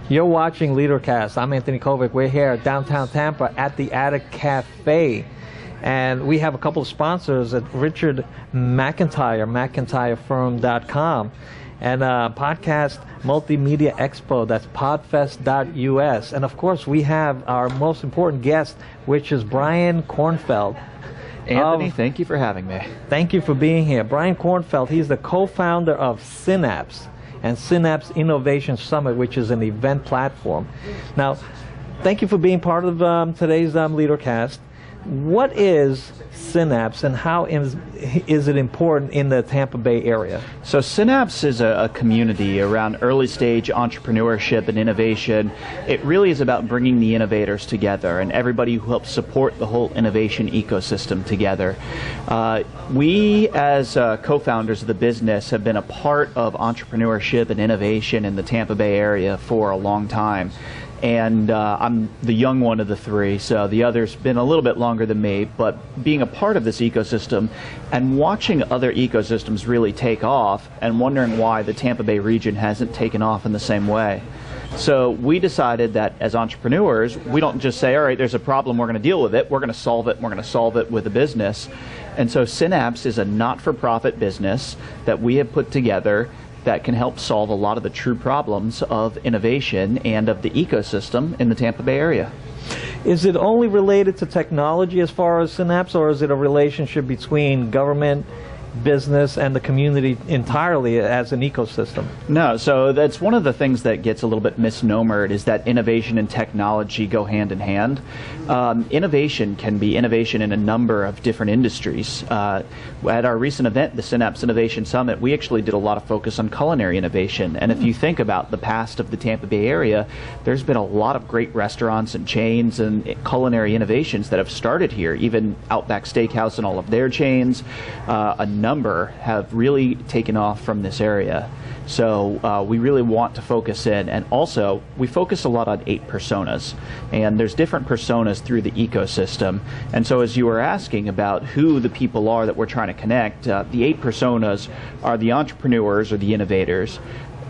You're watching Leadercast. I'm Anthony Kovic. We're here at downtown Tampa at the Attic Cafe. And we have a couple of sponsors at Richard McIntyre, McIntyreFirm.com, and Podcast Multimedia Expo, that's podfest.us. And of course, we have our most important guest, which is Brian Kornfeld. Anthony, thank you for having me. Thank you for being here. Brian Kornfeld, he's the co-founder of Synapse and Synapse Innovation Summit, which is an event platform. Now, thank you for being part of today's Leadercast. What is Synapse and how is it important in the Tampa Bay area? So Synapse is a community around early stage entrepreneurship and innovation. It really is about bringing the innovators together and everybody who helps support the whole innovation ecosystem together. We as co-founders of the business have been a part of entrepreneurship and innovation in the Tampa Bay area for a long time. And I'm the young one of the three, so the other's been a little bit longer than me, but being a part of this ecosystem and watching other ecosystems really take off and wondering why the Tampa Bay region hasn't taken off in the same way. So we decided that as entrepreneurs, we don't just say, all right, there's a problem, we're going to deal with it, we're going to solve it, and we're going to solve it with a business. And so Synapse is a not-for-profit business that we have put together that can help solve a lot of the true problems of innovation and of the ecosystem in the Tampa Bay area. Is it only related to technology as far as Synapse, or is it a relationship between government, business, and the community entirely as an ecosystem? No, so that's one of the things that gets a little bit misnomered, is that innovation and technology go hand in hand. Innovation can be innovation in a number of different industries. At our recent event, the Synapse Innovation Summit, we actually did a lot of focus on culinary innovation. And if you think about the past of the Tampa Bay area, there's been a lot of great restaurants and chains and culinary innovations that have started here, even Outback Steakhouse and all of their chains. A number have really taken off from this area. So we really want to focus in, and also we focus a lot on 8 personas, and there's different personas through the ecosystem. And so as you were asking about who the people are that we're trying to connect, the 8 personas are the entrepreneurs or the innovators,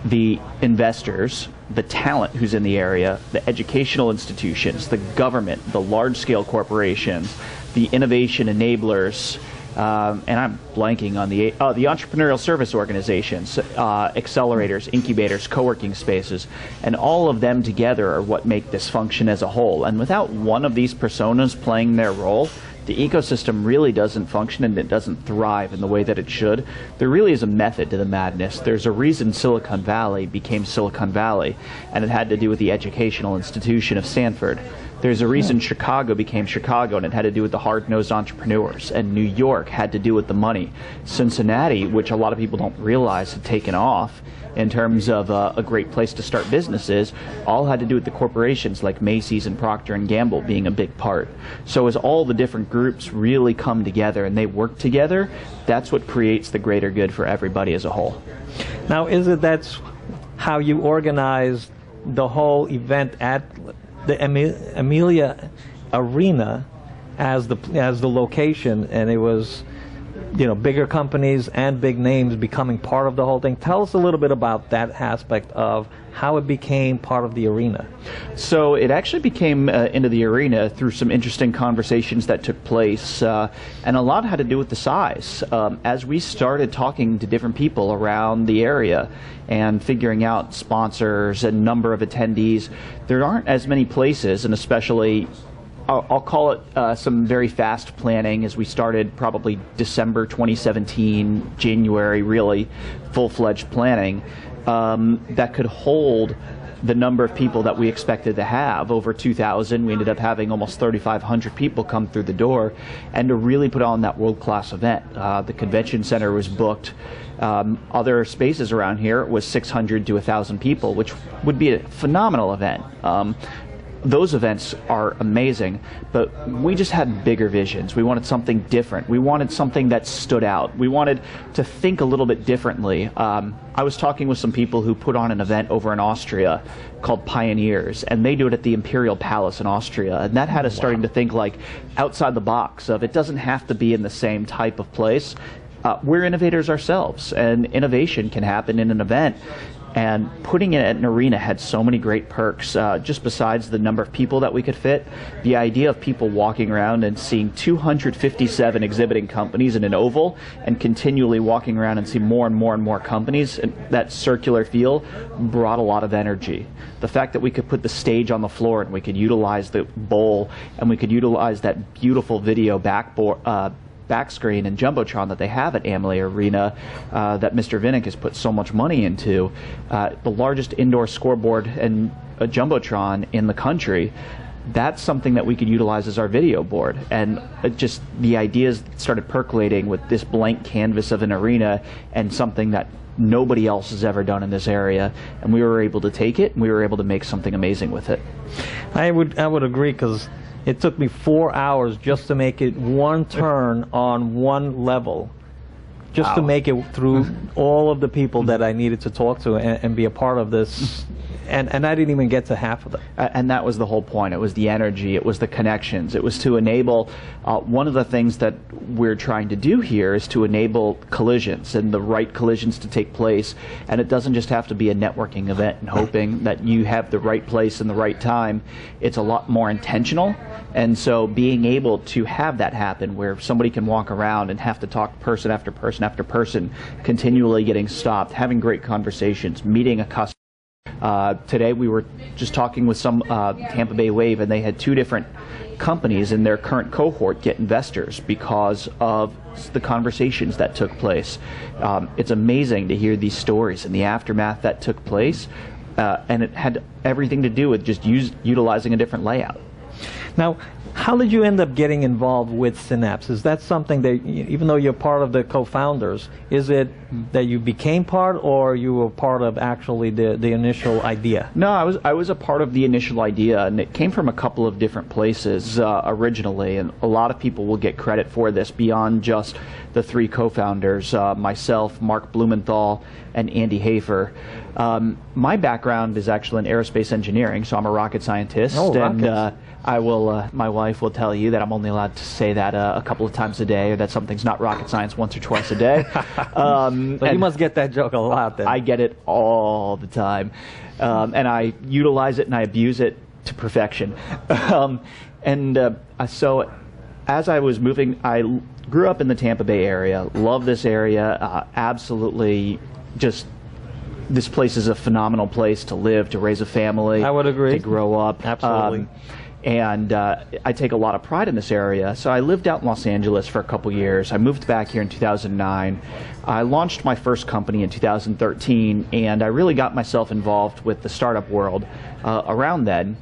the investors, the talent who's in the area, the educational institutions, the government, the large-scale corporations, the innovation enablers, and I'm blanking on the entrepreneurial service organizations, accelerators, incubators, co-working spaces, and all of them together are what make this function as a whole. And without one of these personas playing their role, the ecosystem really doesn't function and it doesn't thrive in the way that it should. There really is a method to the madness. There's a reason Silicon Valley became Silicon Valley, and it had to do with the educational institution of Stanford. There's a reason Chicago became Chicago, and it had to do with the hard-nosed entrepreneurs. And New York had to do with the money. Cincinnati, which a lot of people don't realize had taken off in terms of a great place to start businesses, all had to do with the corporations like Macy's and Procter & Gamble being a big part. So as all the different groups really come together and they work together, that's what creates the greater good for everybody as a whole. Now, that's how you organized the whole event at the Amelia Arena as the location, and it was, bigger companies and big names becoming part of the whole thing. Tell us a little bit about that aspect of how it became part of the arena. So it actually became into the arena through some interesting conversations that took place, and a lot had to do with the size. As we started talking to different people around the area and figuring out sponsors and number of attendees, there aren't as many places, and especially I'll call it some very fast planning as we started probably December 2017, January really, full-fledged planning that could hold the number of people that we expected to have, over 2,000. We ended up having almost 3,500 people come through the door, and to really put on that world-class event. The convention center was booked. Other spaces around here was 600 to 1,000 people, which would be a phenomenal event. Those events are amazing, but we just had bigger visions. We wanted something different. We wanted something that stood out. We wanted to think a little bit differently. I was talking with some people who put on an event over in Austria called Pioneers, and they do it at the Imperial Palace in Austria, and that had us starting to think like outside the box of it doesn't have to be in the same type of place. We're innovators ourselves, and innovation can happen in an event. And putting it at an arena had so many great perks, just besides the number of people that we could fit. The idea of people walking around and seeing 257 exhibiting companies in an oval and continually walking around and see more and more and more companies, and that circular feel brought a lot of energy. The fact that we could put the stage on the floor and we could utilize the bowl and we could utilize that beautiful video backscreen and Jumbotron that they have at Amalie Arena that Mr. Vinnick has put so much money into, the largest indoor scoreboard and a Jumbotron in the country, that's something that we could utilize as our video board. And just the ideas started percolating with this blank canvas of an arena and something that nobody else has ever done in this area, and we were able to take it and we were able to make something amazing with it. I would agree, because it took me 4 hours just to make it one turn on one level, just to make it through all of the people that I needed to talk to and be a part of this. And I didn't even get to half of them. And that was the whole point. It was the energy. It was the connections. It was to enable, one of the things that we're trying to do here is to enable collisions and the right collisions to take place. And it doesn't just have to be a networking event and hoping that you have the right place and the right time. It's a lot more intentional. And so being able to have that happen where somebody can walk around and have to talk person after person after person, continually getting stopped, having great conversations, meeting a customer. Today we were just talking with some Tampa Bay Wave, and they had 2 different companies in their current cohort get investors because of the conversations that took place. It's amazing to hear these stories and the aftermath that took place, and it had everything to do with just utilizing a different layout. Now, how did you end up getting involved with Synapse? Is that something that, even though you're part of the co-founders, is it that you became part, or you were part of actually the initial idea? No, I was a part of the initial idea, and it came from a couple of different places originally, and a lot of people will get credit for this beyond just the 3 co-founders, myself, Mark Blumenthal, and Andy Hafer. My background is actually in aerospace engineering, so I'm a rocket scientist. Oh, and rockets. I will. My wife will tell you that I'm only allowed to say that a couple of times a day, or that something's not rocket science once or twice a day. So you must get that joke a lot then. I get it all the time, and I utilize it and I abuse it to perfection. So as I was moving, I grew up in the Tampa Bay area. Love this area. Absolutely, just. This place is a phenomenal place to live, to raise a family. I would agree. To grow up. Absolutely. And I take a lot of pride in this area. So I lived out in Los Angeles for a couple years. I moved back here in 2009. I launched my first company in 2013, and I really got myself involved with the startup world around then.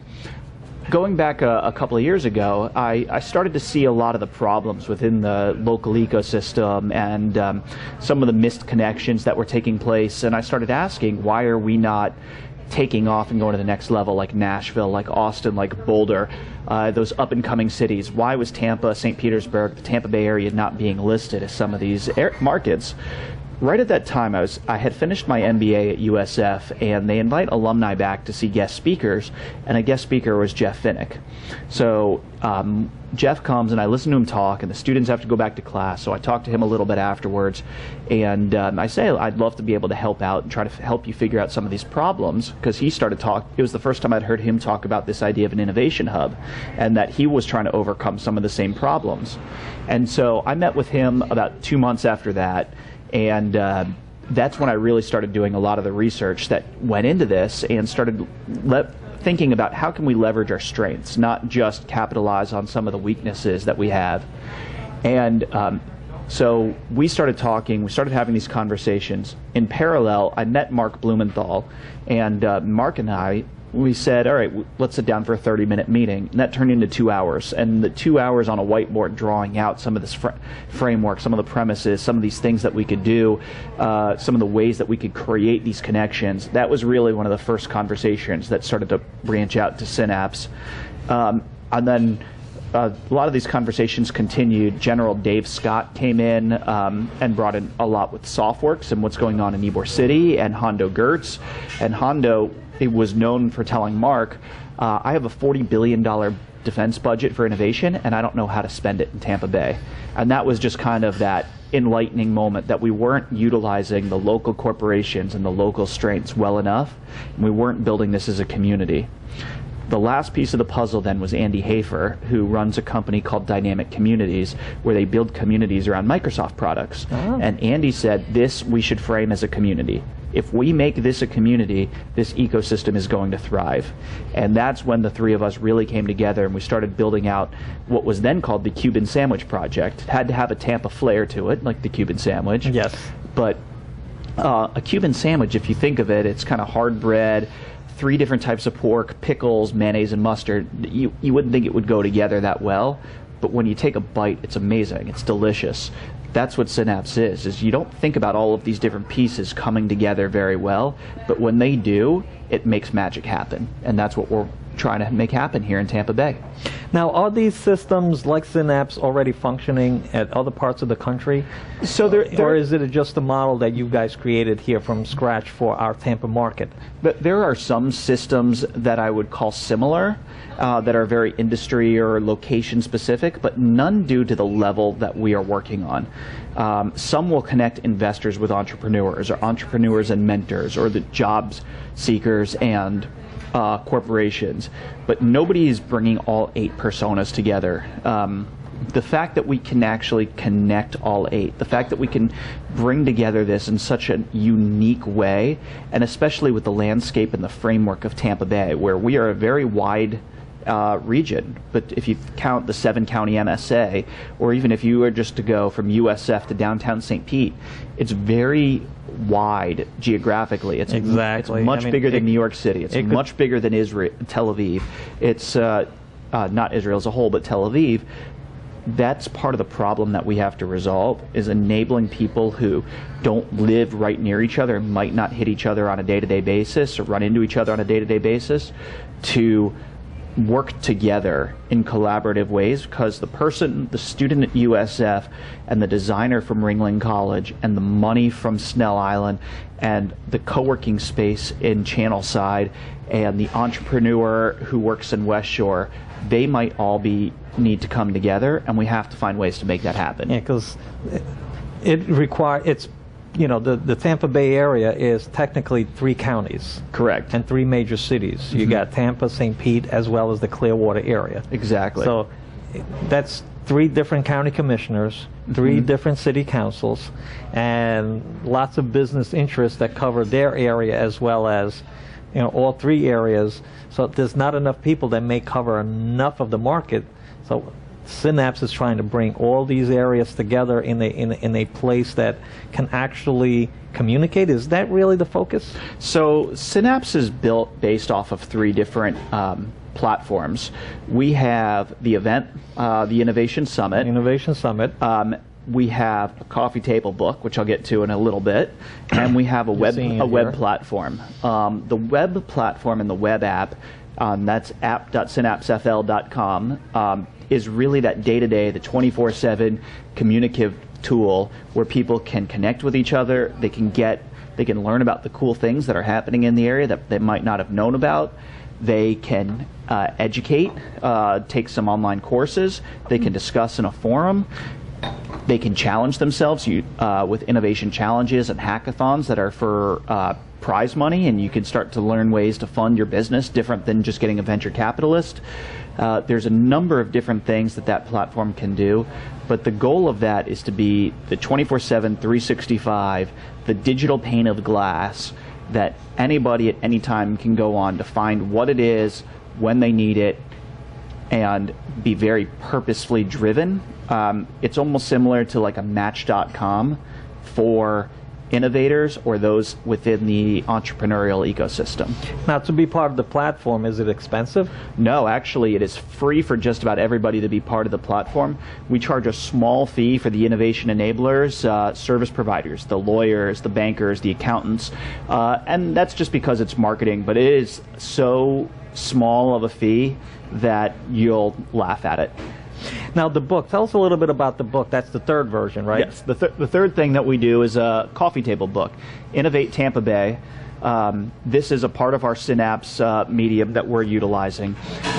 Going back a couple of years ago, I started to see a lot of the problems within the local ecosystem and some of the missed connections that were taking place, and I started asking, why are we not taking off and going to the next level, like Nashville, like Austin, like Boulder, those up-and-coming cities? Why was Tampa, St. Petersburg, the Tampa Bay area not being listed as some of these markets? Right at that time, I had finished my MBA at USF, and they invite alumni back to see guest speakers, and a guest speaker was Jeff Vinnick. So Jeff comes, and I listen to him talk, and the students have to go back to class, so I talk to him a little bit afterwards, and I say, I'd love to be able to help out and try to help you figure out some of these problems, because he started talk. It was the first time I'd heard him talk about this idea of an innovation hub, and that he was trying to overcome some of the same problems. And so I met with him about 2 months after that, and that's when I really started doing a lot of the research that went into this, and started thinking about how can we leverage our strengths, not just capitalize on some of the weaknesses that we have. And so we started talking, we started having these conversations. In parallel, I met Mark Blumenthal, and Mark and I, we said, all right, let's sit down for a 30-minute meeting. And that turned into 2 hours. And the 2 hours on a whiteboard drawing out some of this framework, some of the premises, some of these things that we could do, some of the ways that we could create these connections. That was really one of the first conversations that started to branch out to Synapse. And then a lot of these conversations continued. General Dave Scott came in and brought in a lot with SoftWorks and what's going on in Ybor City, and Hondo Gertz. And Hondo, it was known for telling Mark, I have a $40 billion defense budget for innovation, and I don't know how to spend it in Tampa Bay. And that was just kind of that enlightening moment, that we weren't utilizing the local corporations and the local strengths well enough, and we weren't building this as a community. The last piece of the puzzle then was Andy Hafer, who runs a company called Dynamic Communities, where they build communities around Microsoft products. Oh. And Andy said, this we should frame as a community. If we make this a community, this ecosystem is going to thrive. And that's when the three of us really came together and we started building out what was then called the Cuban Sandwich Project. It had to have a Tampa flair to it, like the Cuban sandwich. Yes. But a Cuban sandwich, if you think of it, it's kind of hard bread, 3 different types of pork, pickles, mayonnaise, and mustard. You wouldn't think it would go together that well, but when you take a bite, it's amazing. It's delicious. That's what Synapse is you don't think about all of these different pieces coming together very well, but when they do, it makes magic happen. And that's what we're trying to make happen here in Tampa Bay. Now, are these systems like Synapse already functioning at other parts of the country? So or is it just a model that you guys created here from scratch for our Tampa market? But there are some systems that I would call similar, that are very industry or location specific, but none due to the level that we are working on. Some will connect investors with entrepreneurs, or entrepreneurs and mentors, or the jobs seekers and corporations, but nobody is bringing all 8 personas together. The fact that we can actually connect all 8, the fact that we can bring together this in such a unique way, and especially with the landscape and the framework of Tampa Bay, where we are a very wide region, but if you count the 7-county MSA, or even if you were just to go from USF to downtown St. Pete, it's very wide geographically. It's much bigger than New York City. It's much bigger than Tel Aviv. It's not Israel as a whole, but Tel Aviv. That's part of the problem that we have to resolve, is enabling people who don't live right near each other, might not hit each other on a day-to-day basis or run into each other on a day-to-day basis, to work together in collaborative ways, because the student at USF and the designer from Ringling College and the money from Snell Island and the co-working space in Channelside and the entrepreneur who works in West Shore, they might all need to come together, and we have to find ways to make that happen. Yeah, because the Tampa Bay area is technically 3 counties. Correct. And 3 major cities. Mm-hmm. You got Tampa, St. Pete, as well as the Clearwater area. Exactly. So that's 3 different county commissioners, 3 mm-hmm. different city councils, and lots of business interests that cover their area as well as all 3 areas. So there's not enough people that may cover enough of the market. So Synapse is trying to bring all these areas together in a place that can actually communicate. Is that really the focus? So Synapse is built based off of 3 different platforms. We have the event, the Innovation Summit. We have a coffee table book, which I'll get to in a little bit, and we have a web platform. The web platform and the web app, that's app.synapsefl.com, is really that day-to-day, the 24/7 communicative tool where people can connect with each other. They can learn about the cool things that are happening in the area that they might not have known about. They can educate, take some online courses. They can discuss in a forum. They can challenge themselves with innovation challenges and hackathons that are for prize money, and you can start to learn ways to fund your business different than just getting a venture capitalist. There's a number of different things that platform can do, but the goal of that is to be the 24/7, 365, the digital pane of glass that anybody at any time can go on to find what it is, when they need it, and be very purposefully driven. It's almost similar to like a Match.com for innovators or those within the entrepreneurial ecosystem. Now, to be part of the platform, is it expensive? No, actually, it is free for just about everybody to be part of the platform. We charge a small fee for the innovation enablers, service providers, the lawyers, the bankers, the accountants, and that's just because it's marketing, but it is so small of a fee that you'll laugh at it. Now, the book, tell us a little bit about the book. That's the 3rd version, right? Yes, the third thing that we do is a coffee table book, Innovate Tampa Bay. this is a part of our Synapse medium that we're utilizing.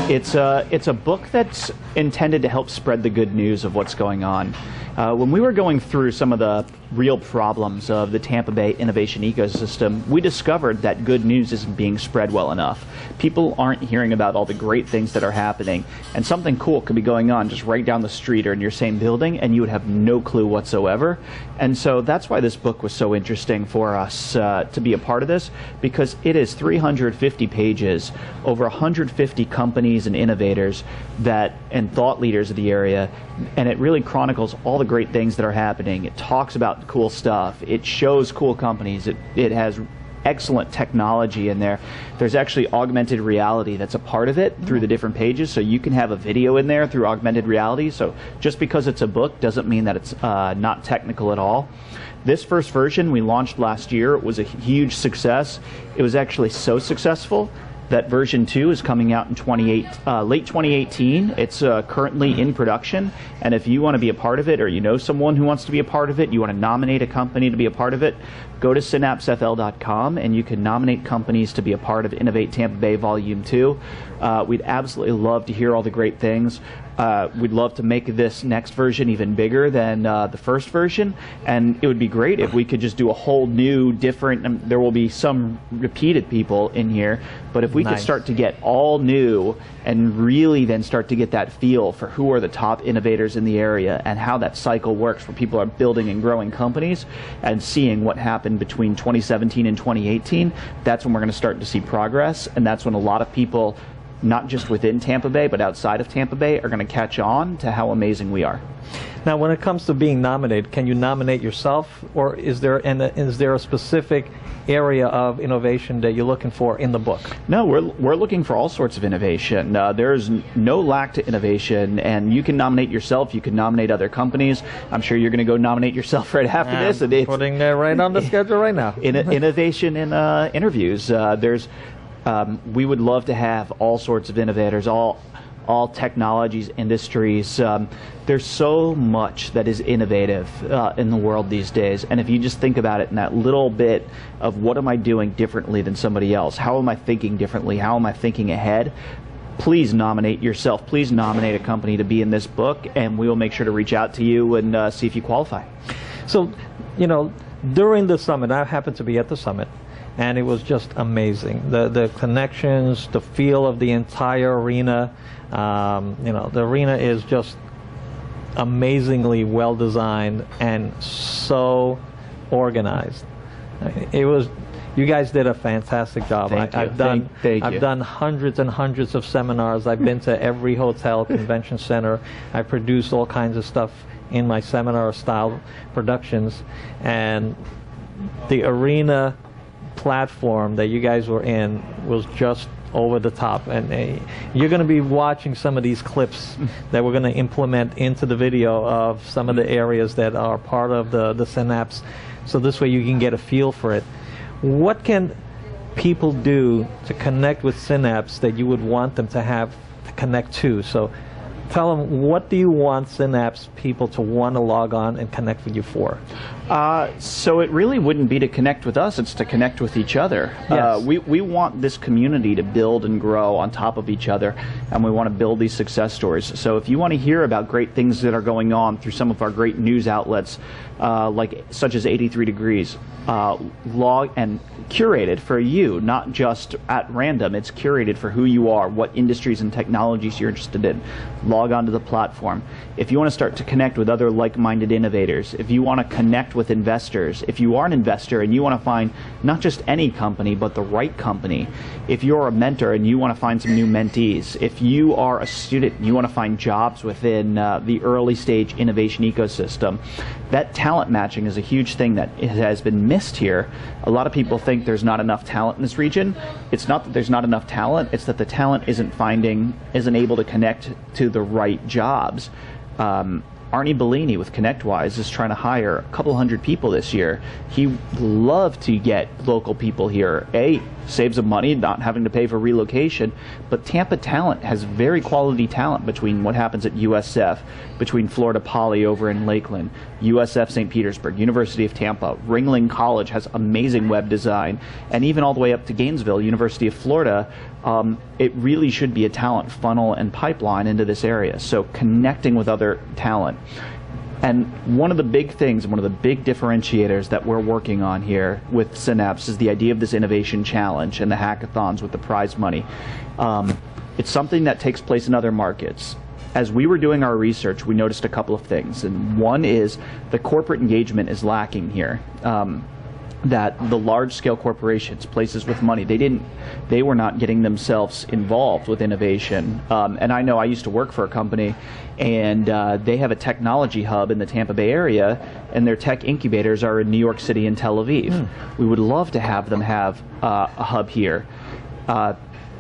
It's a book that's intended to help spread the good news of what's going on. When we were going through some of the real problems of the Tampa Bay innovation ecosystem, we discovered that good news isn't being spread well enough. People aren't hearing about all the great things that are happening, and something cool could be going on just right down the street or in your same building, and you would have no clue whatsoever. And so that's why this book was so interesting for us to be a part of this, because it is 350 pages, over 150 companies and innovators and thought leaders of the area, and it really chronicles all the great things that are happening. It talks about cool stuff. It shows cool companies. It has excellent technology in there. There's actually augmented reality that's a part of it through the different pages, so you can have a video in there through augmented reality. So just because it's a book doesn't mean that it's not technical at all. This first version we launched last year. It was a huge success. It was actually so successful that version 2 is coming out in late 2018. It's currently in production, and if you want to be a part of it, or you know someone who wants to be a part of it, you want to nominate a company to be a part of it, go to synapsefl.com and you can nominate companies to be a part of Innovate Tampa Bay Volume 2. We'd absolutely love to hear all the great things. We'd love to make this next version even bigger than the first version, and it would be great if we could just do a whole new, different, there will be some repeated people in here, but if we could start to get all new and really then start to get that feel for who are the top innovators in the area and how that cycle works, where people are building and growing companies and seeing what happened between 2017 and 2018, that's when we're going to start to see progress, and that's when a lot of people, not just within Tampa Bay, but outside of Tampa Bay, are going to catch on to how amazing we are. Now, when it comes to being nominated, can you nominate yourself, or is there a specific area of innovation that you're looking for in the book? No, we're looking for all sorts of innovation. There's no lack to innovation, and you can nominate yourself. You can nominate other companies. I'm sure you're going to go nominate yourself right after this. I'm putting that right on the schedule right now. Innovation in interviews. We would love to have all sorts of innovators, all technologies, industries. There's so much that is innovative in the world these days, and if you just think about it in that little bit of what am I doing differently than somebody else, how am I thinking differently, how am I thinking ahead, please nominate yourself, please nominate a company to be in this book, and we will make sure to reach out to you and see if you qualify. So, you know, during the summit, I happened to be at the summit, and it was just amazing. The connections, the feel of the entire arena. You know, the arena is just amazingly well designed and so organized. You guys did a fantastic job. I've done hundreds and hundreds of seminars. I've been to every hotel, convention center. I produced all kinds of stuff in my seminar style productions, and the arena platform that you guys were in was just over the top, and you're going to be watching some of these clips that we're going to implement into the video of some of the areas that are part of the Synapse, so this way you can get a feel for it. What can people do to connect with Synapse that you would want them to connect to? So tell them, what do you want Synapse people to want to log on and connect with you for? So it really wouldn't be to connect with us, it's to connect with each other. Yes. We want this community to build and grow on top of each other, and we want to build these success stories. So if you want to hear about great things that are going on through some of our great news outlets, such as 83 Degrees, log and curated for you, not just at random. It's curated for who you are, what industries and technologies you're interested in. Log onto the platform. If you want to start to connect with other like-minded innovators, if you want to connect with investors, if you are an investor and you want to find not just any company but the right company, if you're a mentor and you want to find some new mentees, if you are a student and you want to find jobs within the early stage innovation ecosystem, that talent matching is a huge thing that has been missed here. A lot of people think there's not enough talent in this region. It's not that there's not enough talent, it's that the talent isn't able to connect to the right jobs. Arnie Bellini with ConnectWise is trying to hire a couple hundred people this year. He would love to get local people here, saves them money, not having to pay for relocation. But Tampa talent has very quality talent between what happens at USF, between Florida Poly over in Lakeland, USF St. Petersburg, University of Tampa, Ringling College has amazing web design, and even all the way up to Gainesville, University of Florida. It really should be a talent funnel and pipeline into this area. So connecting with other talent. And one of the big things, and one of the big differentiators that we're working on here with Synapse is the idea of this innovation challenge and the hackathons with the prize money. It's something that takes place in other markets. As we were doing our research, we noticed a couple of things. And one is the corporate engagement is lacking here. That the large-scale corporations, places with money, they were not getting themselves involved with innovation. And I know I used to work for a company, and they have a technology hub in the Tampa Bay area, and their tech incubators are in New York City and Tel Aviv. We would love to have them have a hub here.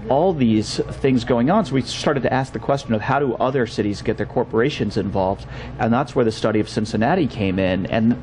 All these things going on, so we started to ask the question of how do other cities get their corporations involved, and that's where the study of Cincinnati came in. And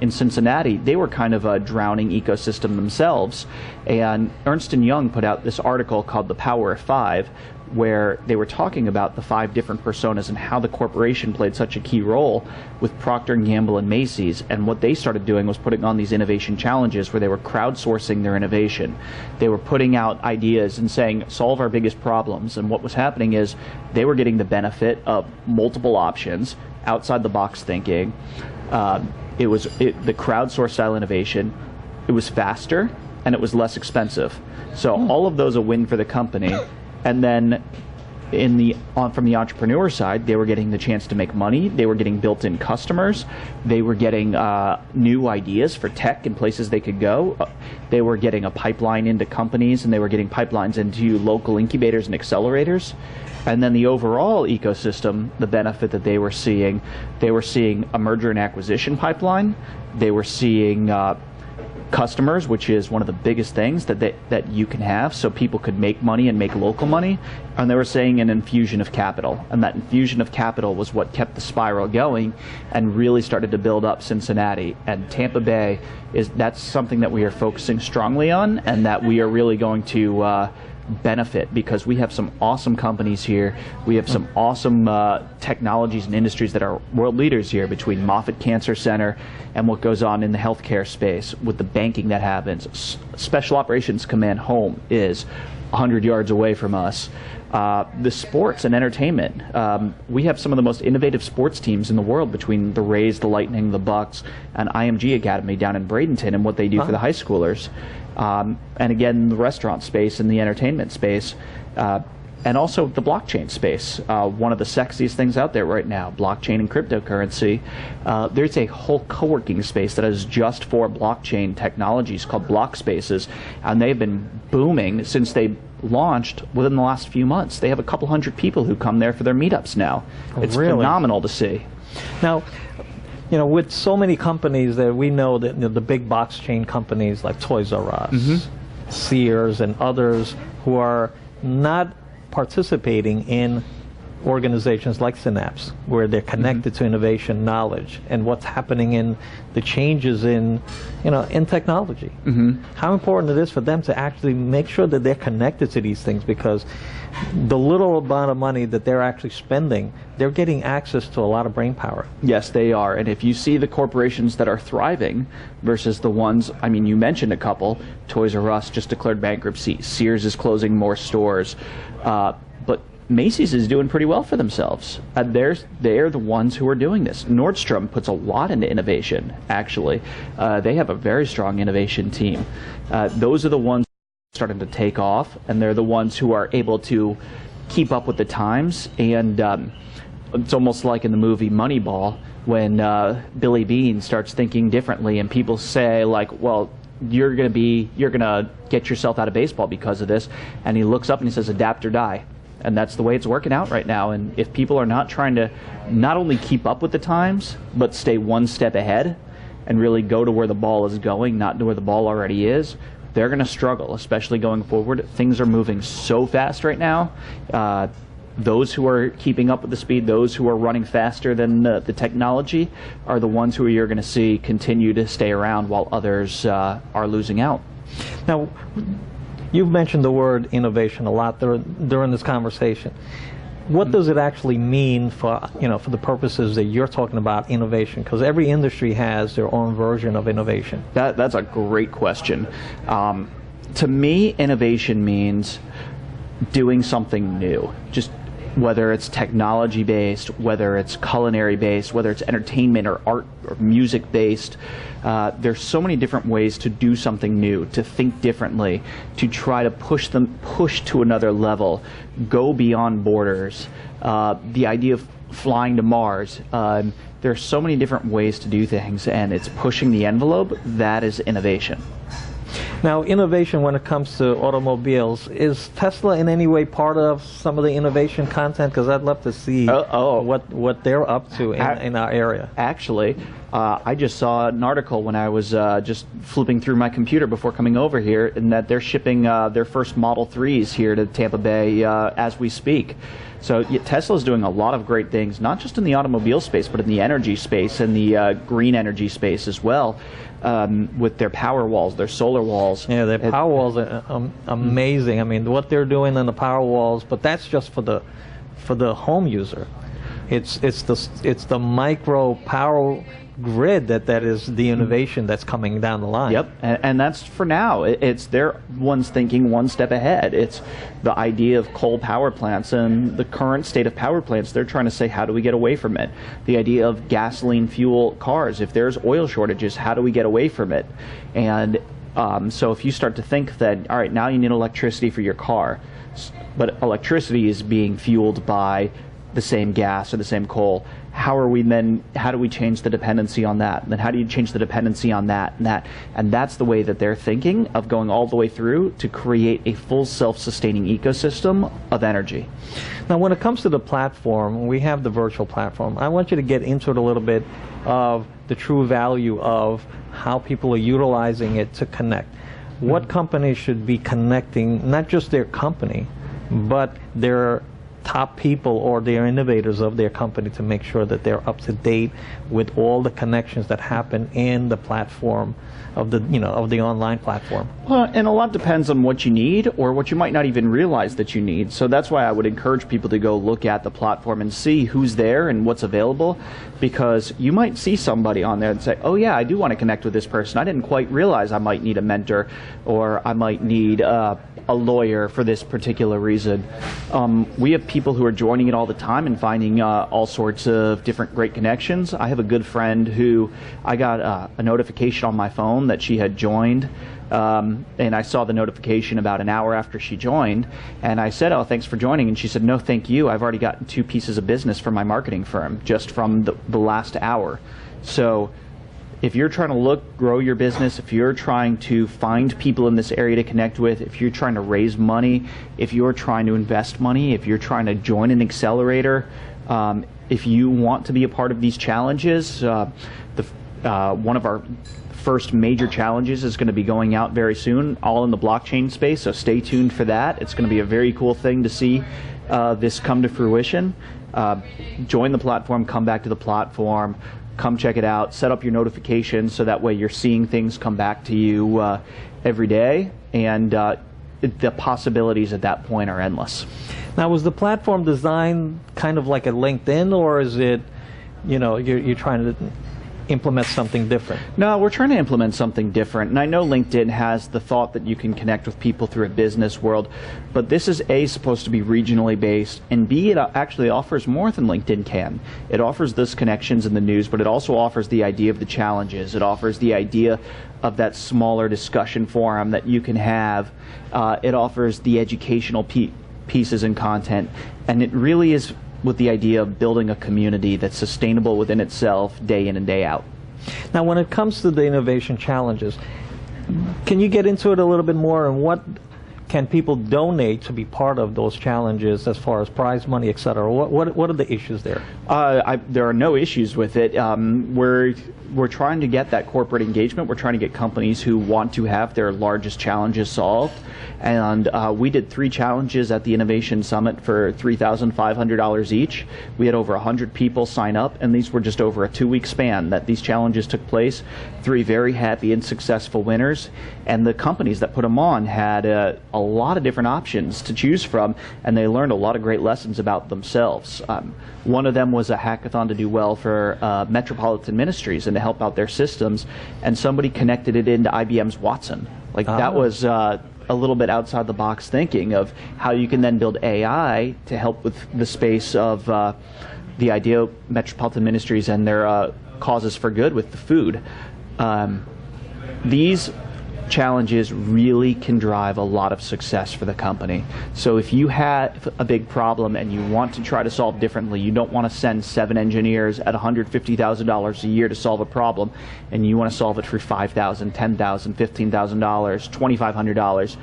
in Cincinnati, they were kind of a drowning ecosystem themselves, and Ernst & Young put out this article called The Power of Five, where they were talking about the 5 different personas and how the corporation played such a key role with Procter & Gamble and Macy's. And what they started doing was putting on these innovation challenges where they were crowdsourcing their innovation. They were putting out ideas and saying, solve our biggest problems. And what was happening is they were getting the benefit of multiple options, outside the box thinking. The crowdsourced style innovation. It was faster and it was less expensive. So all of those a win for the company. And then from the entrepreneur side, they were getting the chance to make money. They were getting built-in customers. They were getting new ideas for tech and places they could go. They were getting a pipeline into companies, and they were getting pipelines into local incubators and accelerators. And then the overall ecosystem, the benefit that they were seeing a merger and acquisition pipeline. They were seeing customers, which is one of the biggest things that you can have, so people could make money and make local money. And they were saying an infusion of capital, and that infusion of capital was what kept the spiral going and really started to build up Cincinnati. And Tampa Bay, that's something that we are focusing strongly on, and that we are really going to benefit, because we have some awesome companies here. We have some awesome technologies and industries that are world leaders here, between Moffitt Cancer Center and what goes on in the healthcare space with the banking that happens. Special Operations Command Home is 100 yards away from us. The sports and entertainment. We have some of the most innovative sports teams in the world, between the Rays, the Lightning, the Bucks, and IMG Academy down in Bradenton, and what they do for the high schoolers. And again, the restaurant space and the entertainment space, and also the blockchain space. One of the sexiest things out there right now, blockchain and cryptocurrency. There's a whole co-working space that is just for blockchain technologies called Block Spaces, and they've been booming since they launched within the last few months. They have a couple hundred people who come there for their meetups now. It's really phenomenal to see. Now, with so many companies that we know, that the big box chain companies like Toys R Us, Sears, and others who are not participating in organizations like Synapse, where they're connected to innovation, knowledge, and what's happening in the changes in technology. How important it is for them to actually make sure that they're connected to these things, because the little amount of money that they're actually spending, they're getting access to a lot of brain power. Yes, they are. And if you see the corporations that are thriving versus the ones, you mentioned a couple, Toys R Us just declared bankruptcy, Sears is closing more stores, but Macy's is doing pretty well for themselves. They're the ones who are doing this. Nordstrom puts a lot into innovation, actually. They have a very strong innovation team. Those are the ones starting to take off, and they're the ones who are able to keep up with the times. And it's almost like in the movie Moneyball, when Billy Beane starts thinking differently, and people say, like, well, you're gonna get yourself out of baseball because of this. And he looks up and he says, adapt or die. And that's the way it's working out right now. And if people are not trying to not only keep up with the times, but stay one step ahead and really go to where the ball is going, not to where the ball already is, they're going to struggle, especially going forward. Things are moving so fast right now. Those who are keeping up with the speed, those who are running faster than the technology, are the ones who you're going to see continue to stay around, while others are losing out. Now, You've mentioned the word innovation a lot during this conversation. What does it actually mean for the purposes that you're talking about innovation? Because every industry has their own version of innovation. That's a great question. To me, innovation means doing something new. Just whether it's technology based, whether it's culinary based, whether it's entertainment or art or music based. There's so many different ways to do something new, to think differently, to try to push to another level, go beyond borders. The idea of flying to Mars. There's so many different ways to do things, and it's pushing the envelope. That is innovation. Now, innovation when it comes to automobiles, is Tesla in any way part of some of the innovation content? Because I'd love to see what they're up to in our area. Actually, I just saw an article when I was just flipping through my computer before coming over here, and that they're shipping their first Model 3s here to Tampa Bay as we speak. So Tesla's doing a lot of great things, not just in the automobile space, but in the energy space and the green energy space as well, with their power walls, their solar walls. Yeah, their power walls are amazing. I mean, what they're doing on the power walls, but that's just for the home user. It's the micro power grid that is the innovation that's coming down the line. Yep, and that's for now. It's they're ones thinking one step ahead. It's the idea of coal power plants and the current state of power plants. They're trying to say, how do we get away from it? The idea of gasoline fuel cars. If there's oil shortages, how do we get away from it? And so if you start to think that, all right, now you need electricity for your car, but electricity is being fueled by the same gas or the same coal, how do we change the dependency on that? And then how do you change the dependency on that and that? And that's the way that they're thinking of going all the way through to create a full self-sustaining ecosystem of energy. Now, when it comes to the platform, we have the virtual platform. I want you to get into it a little bit of the true value of how people are utilizing it to connect. What companies should be connecting, not just their company, but their top people or their innovators of their company, to make sure that they're up to date with all the connections that happen in the platform of the online platform. Well, and a lot depends on what you need or what you might not even realize that you need. So that's why I would encourage people to go look at the platform and see who's there and what's available, because you might see somebody on there and say, oh yeah, I do want to connect with this person. I didn't quite realize I might need a mentor, or I might need a lawyer for this particular reason. We have people who are joining it all the time and finding all sorts of different great connections. I have a good friend who I got a notification on my phone that she had joined, and I saw the notification about an hour after she joined, and I said, oh, thanks for joining, and she said, no, thank you. I've already gotten 2 pieces of business for my marketing firm just from the last hour. So if you're trying to grow your business, if you're trying to find people in this area to connect with, if you're trying to raise money, if you're trying to invest money, if you're trying to join an accelerator, if you want to be a part of these challenges, one of our first major challenges is going to be going out very soon, all in the blockchain space, so stay tuned for that. It's going to be a very cool thing to see this come to fruition. Join the platform, come back to the platform, come check it out, set up your notifications so that way you're seeing things come back to you every day, and the possibilities at that point are endless. Now, was the platform designed kind of like a LinkedIn, or is it, you're trying to implement something different? No, we're trying to implement something different. And I know LinkedIn has the thought that you can connect with people through a business world, but this is A, supposed to be regionally based, and B, it actually offers more than LinkedIn can. It offers those connections in the news, but it also offers the idea of the challenges. It offers the idea of that smaller discussion forum that you can have. It offers the educational pieces and content, and it really is with the idea of building a community that's sustainable within itself day in and day out. Now, when it comes to the innovation challenges, can you get into it a little bit more, and what can people donate to be part of those challenges as far as prize money, et cetera? What are the issues there? There are no issues with it. We're trying to get that corporate engagement. We're trying to get companies who want to have their largest challenges solved. And we did 3 challenges at the Innovation Summit for $3,500 each. We had over 100 people sign up, and these were just over a 2-week span that these challenges took place. 3 very happy and successful winners. And the companies that put them on had a lot of different options to choose from, and they learned a lot of great lessons about themselves. One of them was a hackathon to do well for Metropolitan Ministries and to help out their systems, and somebody connected it into IBM's Watson. Like that was a little bit outside the box thinking of how you can then build AI to help with the space of the idea of Metropolitan Ministries and their causes for good with the food. These challenges really can drive a lot of success for the company. So if you have a big problem and you want to try to solve differently, you don't want to send 7 engineers at $150,000 a year to solve a problem, and you want to solve it for $5,000, $10,000, $15,000, $2,500,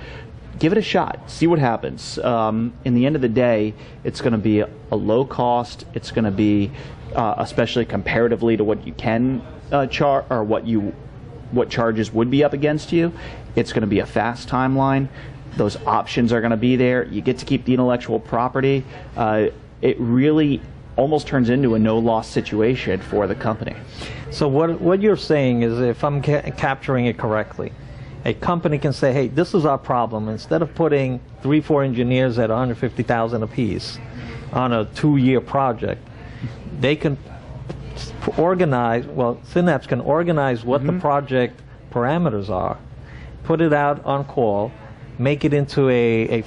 give it a shot. See what happens. In the end of the day, it's going to be a low cost. It's going to be, especially comparatively to what you can charge, or what charges would be up against you, it's going to be a fast timeline. Those options are going to be there. You get to keep the intellectual property. It really almost turns into a no-loss situation for the company. So what you're saying is, if I'm capturing it correctly, a company can say, hey, this is our problem. Instead of putting 3-4 engineers at $150,000 apiece on a 2-year project, they can organize, Synapse can organize what the project parameters are, put it out on call, make it into a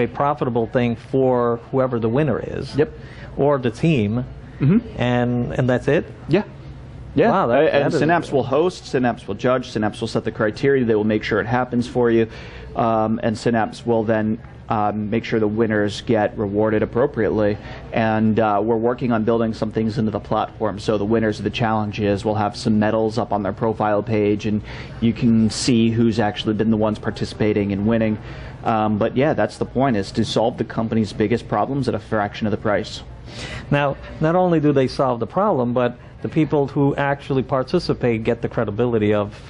profitable thing for whoever the winner is, or the team, and that's it. Yeah. Wow, and Synapse will host, Synapse will judge, Synapse will set the criteria, they will make sure it happens for you, and Synapse will then make sure the winners get rewarded appropriately. And we're working on building some things into the platform. So the winners of the challenges will have some medals up on their profile page, and you can see who's actually been the ones participating and winning. But yeah, that's the point, is to solve the company's biggest problems at a fraction of the price. Now, not only do they solve the problem, but the people who actually participate get the credibility of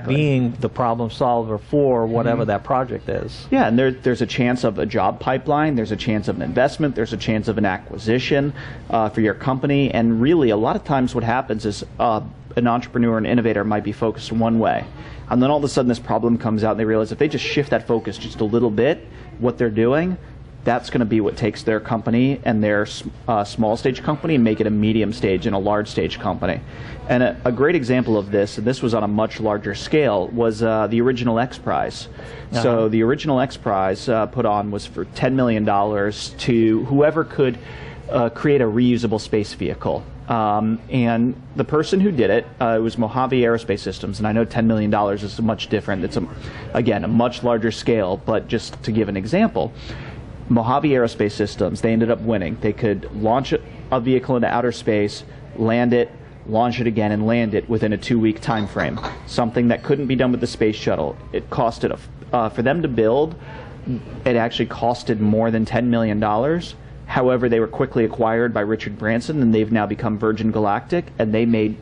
being the problem solver for whatever that project is. Yeah, and there's a chance of a job pipeline, there's a chance of an investment, there's a chance of an acquisition for your company, and really a lot of times what happens is an entrepreneur and innovator might be focused one way, and then all of a sudden this problem comes out and they realize if they just shift that focus just a little bit, what they're doing, that's going to be what takes their company and their small stage company and make it a medium stage and a large stage company. And a great example of this, and this was on a much larger scale, was the original X Prize. So the original X Prize put on was for $10 million to whoever could create a reusable space vehicle. And the person who did it, was Mojave Aerospace Systems, and I know $10 million is much different. It's, again, a much larger scale, but just to give an example, Mojave Aerospace Systems, they ended up winning. They could launch a vehicle into outer space, land it, launch it again, and land it within a 2-week time frame, something that couldn't be done with the space shuttle. It costed, for them to build, it actually costed more than $10 million. However, they were quickly acquired by Richard Branson, and they've now become Virgin Galactic, and they made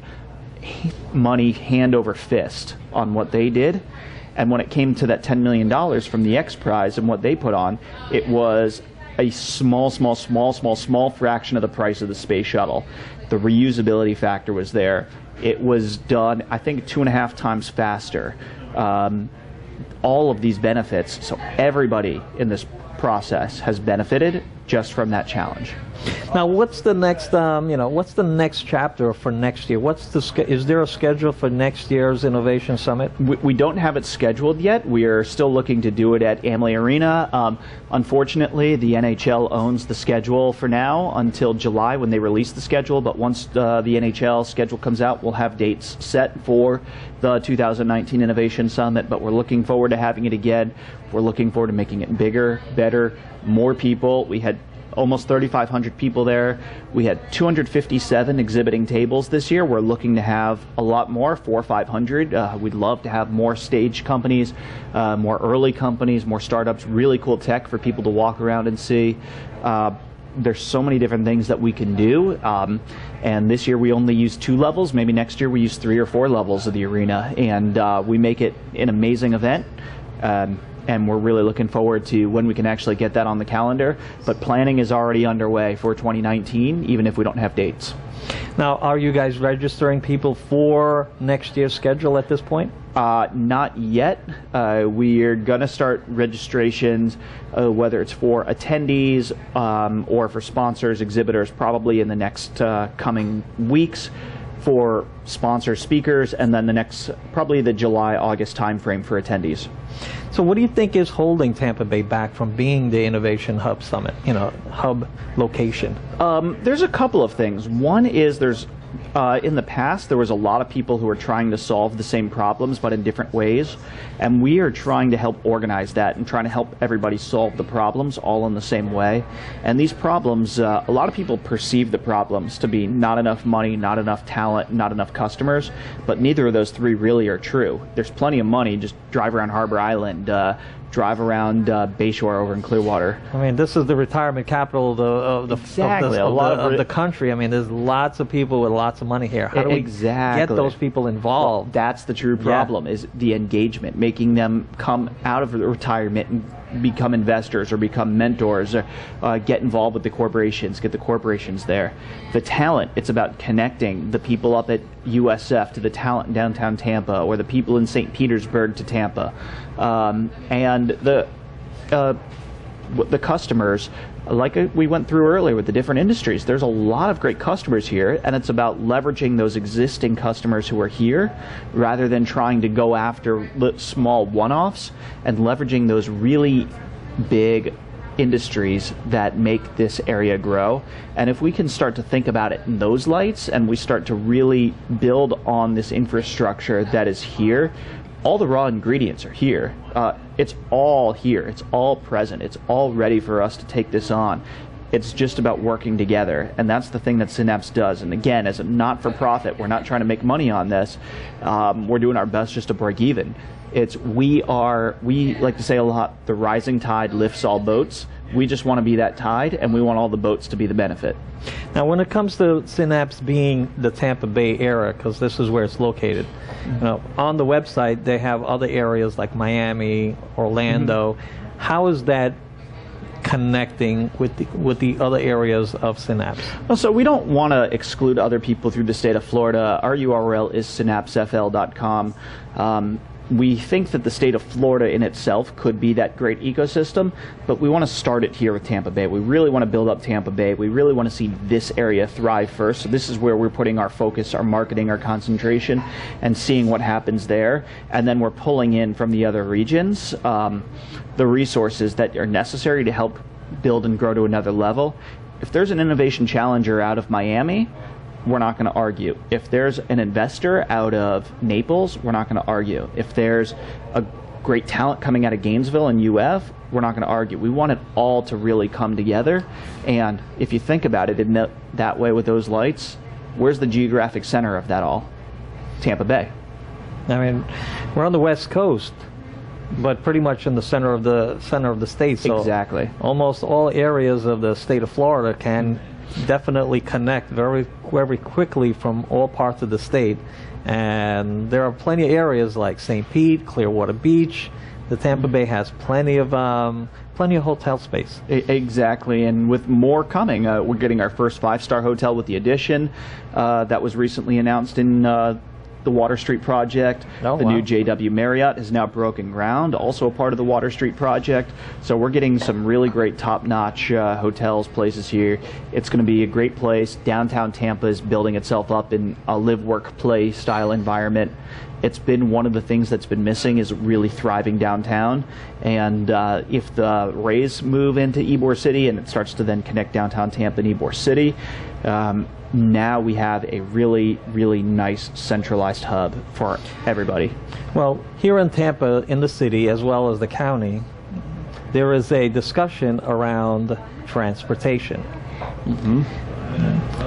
money hand over fist on what they did. And when it came to that $10 million from the X Prize and what they put on, it was a small fraction of the price of the space shuttle. The reusability factor was there. It was done, I think, 2.5 times faster. All of these benefits, so everybody in this process has benefited just from that challenge. Now, what's the next, what's the next chapter for next year? Is there a schedule for next year's Innovation Summit? We don't have it scheduled yet. We are still looking to do it at Amalie Arena. Unfortunately, the NHL owns the schedule for now until July when they release the schedule, but once the NHL schedule comes out, we'll have dates set for the 2019 Innovation Summit, but we're looking forward to having it again. We're looking forward to making it bigger, better, more people. We had almost 3,500 people there. We had 257 exhibiting tables this year. We're looking to have a lot more, 400 or 500. We'd love to have more stage companies, more early companies, more startups, really cool tech for people to walk around and see. There's so many different things that we can do, and this year we only use 2 levels. Maybe next year we use 3 or 4 levels of the arena, and we make it an amazing event. and we're really looking forward to when we can actually get that on the calendar. But planning is already underway for 2019, even if we don't have dates. Now, are you guys registering people for next year's schedule at this point? Not yet. We're going to start registrations, whether it's for attendees or for sponsors, exhibitors, probably in the next coming weeks, for sponsor speakers, and then the next, probably the July-August timeframe for attendees. So what do you think is holding Tampa Bay back from being the Innovation Hub Summit, hub location? There's a couple of things. One is in the past, there was a lot of people who were trying to solve the same problems, but in different ways. And we are trying to help organize that and trying to help everybody solve the problems all in the same way. And these problems, a lot of people perceive the problems to be not enough money, not enough talent, not enough customers, but neither of those three really are true. There's plenty of money, just drive around Harbor Island, drive around Bayshore over in Clearwater. I mean, this is the retirement capital of the country. I mean, there's lots of people with lots of money here. How do we get those people involved? Well, that's the true problem, is the engagement, making them come out of retirement and become investors or become mentors, or get involved with the corporations, get the corporations there. The talent, it's about connecting the people up at USF to the talent in downtown Tampa, or the people in St. Petersburg to Tampa. And the customers, like we went through earlier with the different industries, there's a lot of great customers here, and it's about leveraging those existing customers who are here rather than trying to go after small one-offs, and leveraging those really big industries that make this area grow. And if we can start to think about it in those lights, and we start to really build on this infrastructure that is here, all the raw ingredients are here. It's all here. It's all present. It's all ready for us to take this on. It's just about working together, and that's the thing that Synapse does. And again, as a not-for-profit, we're not trying to make money on this. We're doing our best just to break even. We like to say a lot, the rising tide lifts all boats. We just want to be that tide, and we want all the boats to be the benefit. Now, when it comes to Synapse being the Tampa Bay area, because this is where it's located, on the website they have other areas like Miami, Orlando. How is that connecting with the other areas of Synapse? Well, so we don't want to exclude other people through the state of Florida. Our URL is synapsefl.com. We think that the state of Florida in itself could be that great ecosystem, but we want to start it here with Tampa Bay. We really want to build up Tampa Bay. We really want to see this area thrive first. So this is where we're putting our focus, our marketing, our concentration, and seeing what happens there. And then we're pulling in from the other regions the resources that are necessary to help build and grow to another level. If there's an innovation challenger out of Miami, we're not going to argue. If there's an investor out of Naples, we're not going to argue. If there's a great talent coming out of Gainesville and UF, we're not going to argue. We want it all to really come together. And if you think about it in that way with those lights, where's the geographic center of that all? Tampa Bay. I mean, we're on the West Coast, but pretty much in the center of the state. So exactly. Almost all areas of the state of Florida can definitely connect very, very quickly from all parts of the state. And there are plenty of areas like St. Pete, Clearwater Beach. The Tampa Bay has plenty of hotel space. Exactly, and with more coming. We're getting our first 5-star hotel with the addition that was recently announced in the Water Street project. New JW Marriott has now broken ground, also a part of the Water Street project. So we're getting some really great top-notch hotels, places here. It's going to be a great place. Downtown Tampa is building itself up in a live-work-play style environment. It's been one of the things that's been missing, is really thriving downtown. And if the Rays move into Ybor City and it starts to then connect downtown Tampa and Ybor City, now we have a really, really nice centralized hub for everybody. Well, here in Tampa, in the city, as well as the county, there is a discussion around transportation.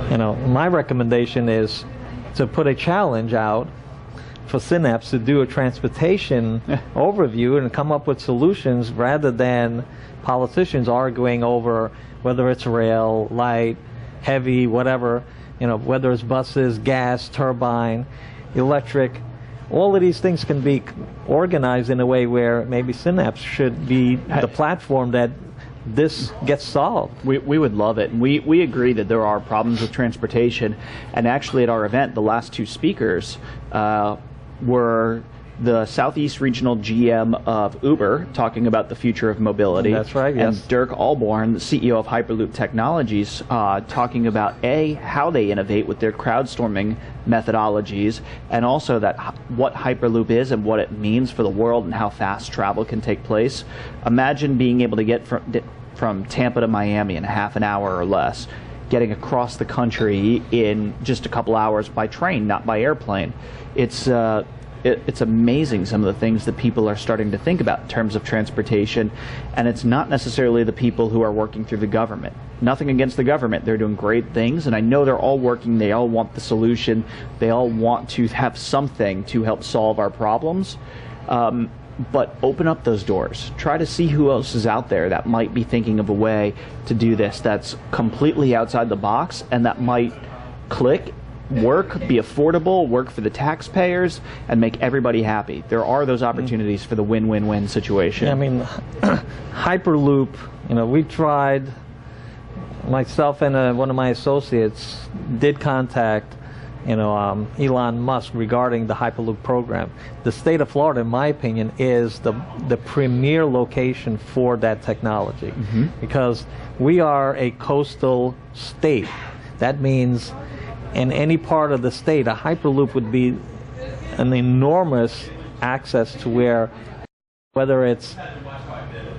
My recommendation is to put a challenge out for Synapse to do a transportation overview and come up with solutions, rather than politicians arguing over whether it's rail, light, heavy, whatever, whether it's buses, gas, turbine, electric. all of these things can be organized in a way where maybe Synapse should be the platform that this gets solved. We would love it. And we agree that there are problems with transportation. And actually at our event, the last two speakers were the Southeast Regional GM of Uber, talking about the future of mobility. That's right, yes. And Dirk Alborn, the CEO of Hyperloop Technologies, talking about how they innovate with their crowdstorming methodologies, and also that what Hyperloop is and what it means for the world and how fast travel can take place. Imagine being able to get from Tampa to Miami in half an hour or less, getting across the country in just a couple hours by train, not by airplane. It's amazing some of the things that people are starting to think about in terms of transportation, and it's not necessarily the people who are working through the government. Nothing against the government. They're doing great things, and I know they're all working. They all want the solution. They all want to have something to help solve our problems. But open up those doors. Try to see who else is out there that might be thinking of a way to do this that's completely outside the box and that might click, work, be affordable, work for the taxpayers, and make everybody happy. There are those opportunities for the win-win-win situation. Yeah, I mean, Hyperloop, we tried, myself and one of my associates did contact Elon Musk regarding the Hyperloop program. The state of Florida, in my opinion, is the premier location for that technology, because we are a coastal state. That means in any part of the state, a Hyperloop would be an enormous access to whether it's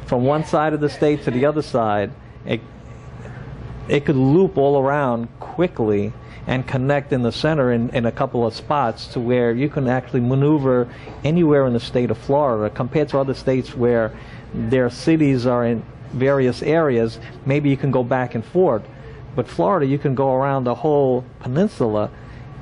from one side of the state to the other side, it could loop all around quickly and connect in the center in a couple of spots to where you can actually maneuver anywhere in the state of Florida, compared to other states where their cities are in various areas. Maybe you can go back and forth. But Florida, you can go around the whole peninsula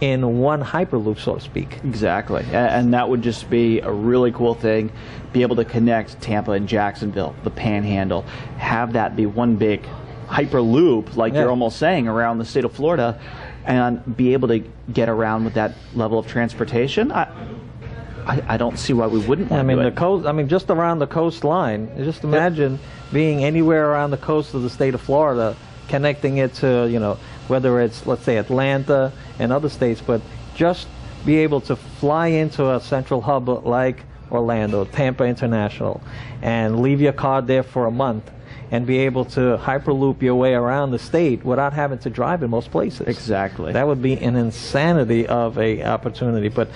in one Hyperloop, so to speak. Exactly. And that would just be a really cool thing. Be able to connect Tampa and Jacksonville, the Panhandle, have that be one big Hyperloop, like you're almost saying, around the state of Florida, and be able to get around with that level of transportation. I don't see why we wouldn't want to do it. The coast. I mean, just around the coastline. Just imagine being anywhere around the coast of the state of Florida, connecting it to, whether it's, let's say, Atlanta and other states, but just be able to fly into a central hub like Orlando, Tampa International, and leave your car there for a month, and be able to Hyperloop your way around the state without having to drive in most places. Exactly. That would be an insanity of a opportunity, but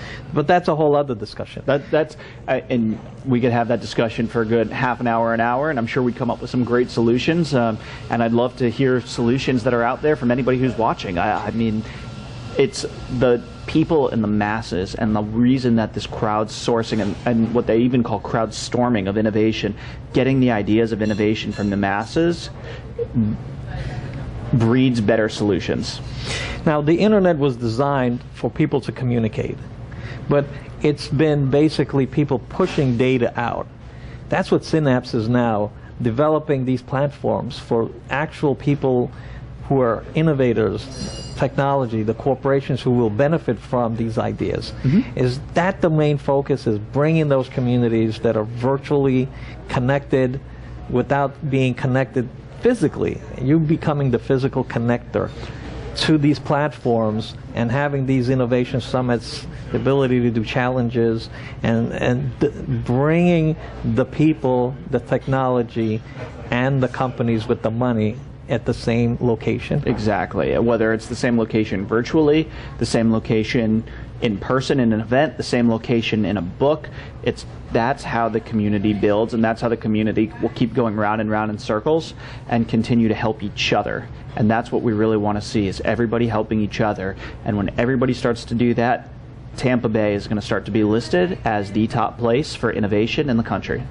that's a whole other discussion. And we could have that discussion for a good half an hour, and I'm sure we'd come up with some great solutions. And I'd love to hear solutions that are out there from anybody who's watching. I mean, it's the people and the masses, and the reason that this crowdsourcing and what they even call crowdstorming of innovation, getting the ideas of innovation from the masses, breeds better solutions. Now, the internet was designed for people to communicate, but it's been basically people pushing data out. That's what Synapse is now, developing these platforms for actual people who are innovators, technology, the corporations who will benefit from these ideas. Is that the main focus, is bringing those communities that are virtually connected without being connected physically, you becoming the physical connector to these platforms, and having these innovation summits, the ability to do challenges, and bringing the people, the technology, and the companies with the money at the same location. Exactly. Whether it's the same location virtually, the same location in person in an event, the same location in a book, that's how the community builds, and that's how the community will keep going round and round in circles and continue to help each other. And that's what we really want to see, is everybody helping each other. And when everybody starts to do that, Tampa Bay is going to start to be listed as the top place for innovation in the country.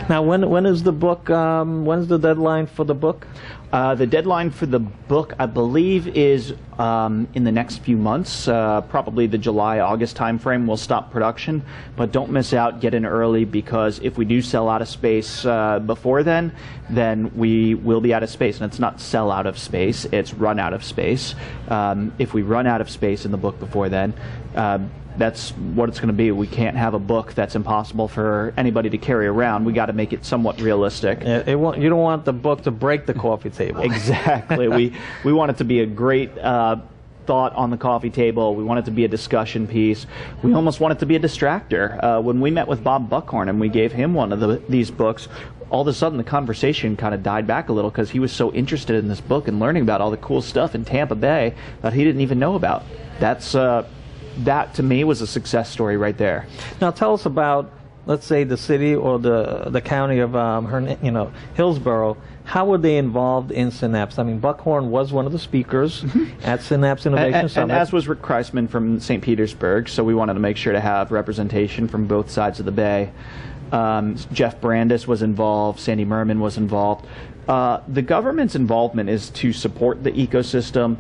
Now, when is the book? When's the deadline for the book? The deadline for the book, I believe, is in the next few months. Probably the July-August timeframe we'll stop production. But don't miss out. Get in early, because if we do sell out of space before then we will be out of space. And it's not sell out of space, it's run out of space. If we run out of space in the book before then, that's what it's going to be. We can't have a book that's impossible for anybody to carry around. We got to make it somewhat realistic. You don't want the book to break the coffee table. Exactly. we want it to be a great thought on the coffee table. We want it to be a discussion piece. We almost want it to be a distractor. When we met with Bob Buckhorn and we gave him one of these books, all of a sudden the conversation kind of died back a little because he was so interested in this book and learning about all the cool stuff in Tampa Bay that he didn't even know about. That to me was a success story right there. Now tell us about, let's say, the city or the county of Hillsborough. How were they involved in Synapse? I mean, Buckhorn was one of the speakers at Synapse Innovation Summit. And as was Rick Kreisman from St. Petersburg, so we wanted to make sure to have representation from both sides of the bay. Jeff Brandis was involved, Sandy Merman was involved. The government's involvement is to support the ecosystem,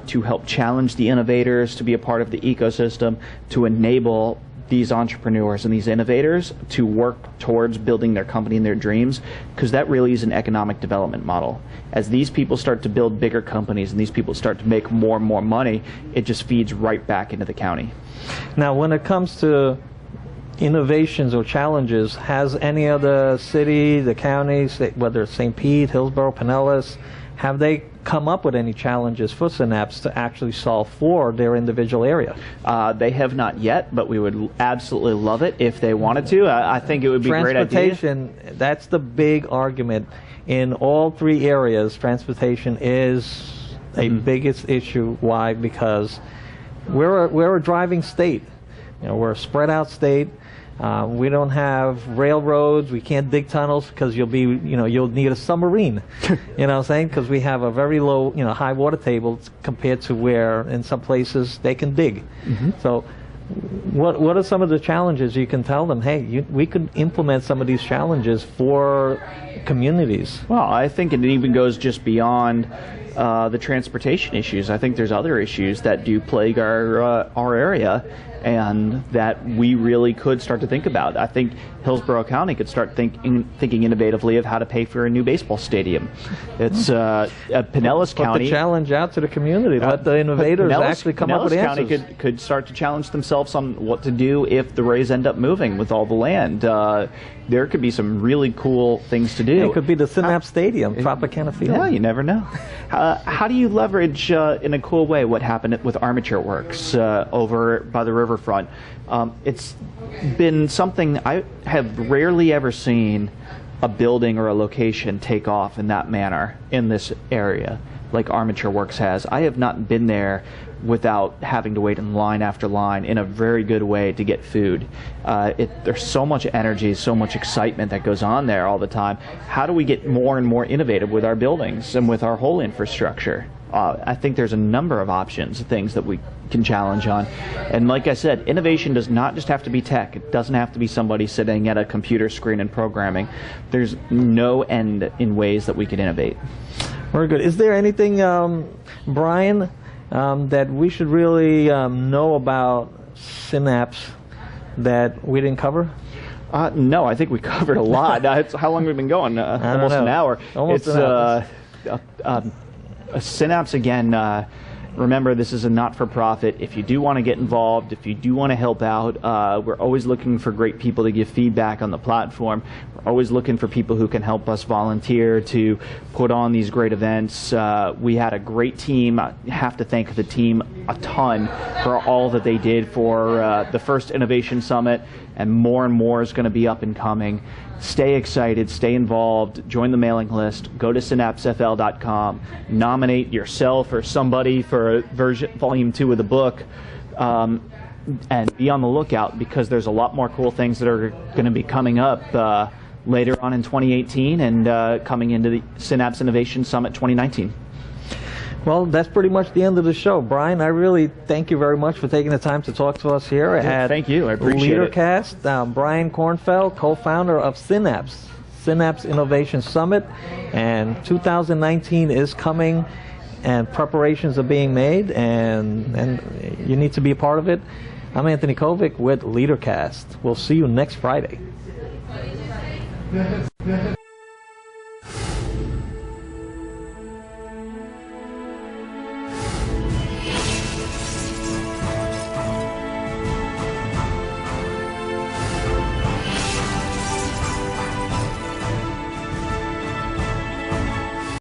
to help challenge the innovators to be a part of the ecosystem, to enable these entrepreneurs and these innovators to work towards building their company and their dreams, because that really is an economic development model. As these people start to build bigger companies and these people start to make more and more money, it just feeds right back into the county. Now, when it comes to innovations or challenges, has any other city, the counties, whether it's St. Pete, Hillsborough, Pinellas, have they come up with any challenges for Synapse to actually solve for their individual area? They have not yet, but we would absolutely love it if they wanted to. I think it would be a great idea. Transportation, that's the big argument. In all three areas, transportation is a biggest issue. Why? Because we're a driving state. We're a spread out state. We don't have railroads. We can't dig tunnels because you'll need a submarine. You know what I'm saying? Because we have a very low, high water table compared to where in some places they can dig. So, what are some of the challenges you can tell them? Hey, we could implement some of these challenges for communities. Well, I think it even goes just beyond the transportation issues. I think there's other issues that do plague our area, and that we really could start to think about. I think Hillsborough County could start thinking innovatively of how to pay for a new baseball stadium. It's Pinellas County. Put the challenge out to the community. Let the innovators actually come up with answers. Pinellas County could start to challenge themselves on what to do if the Rays end up moving with all the land. There could be some really cool things to do. It could be the Synapse Stadium, Tropicana Field. Yeah, you never know. How do you leverage in a cool way what happened with Armature Works over by the riverfront? It's been something I have rarely ever seen a building or a location take off in that manner in this area like Armature Works has. I have not been there without having to wait in line after line in a very good way to get food. There's so much energy, so much excitement that goes on there all the time. How do we get more and more innovative with our buildings and with our whole infrastructure? I think there's a number of options, things that we can challenge on. And like I said, innovation does not just have to be tech. It doesn't have to be somebody sitting at a computer screen and programming. There's no end in ways that we can innovate. Very good. Is there anything, Brian, that we should really know about Synapse that we didn't cover? No, I think we covered a lot. How long have we been going? Almost an hour. Almost an hour. Synapse, again, remember, this is a not-for-profit. If you do want to get involved, if you do want to help out, we're always looking for great people to give feedback on the platform. We're always looking for people who can help us volunteer to put on these great events. We had a great team. I have to thank the team a ton for all that they did for the first Innovation Summit, and more is going to be up and coming. Stay excited, stay involved, join the mailing list, go to synapsefl.com, nominate yourself or somebody for volume 2 of the book, and be on the lookout, because there's a lot more cool things that are going to be coming up later on in 2018 and coming into the Synapse Innovation Summit 2019. Well, that's pretty much the end of the show. Brian, I really thank you very much for taking the time to talk to us here at Thank you. I appreciate Leadercast. Brian Kornfeld, co-founder of Synapse Innovation Summit, and 2019 is coming, and preparations are being made, and you need to be a part of it. I'm Anthony Kovic with Leadercast. We'll see you next Friday.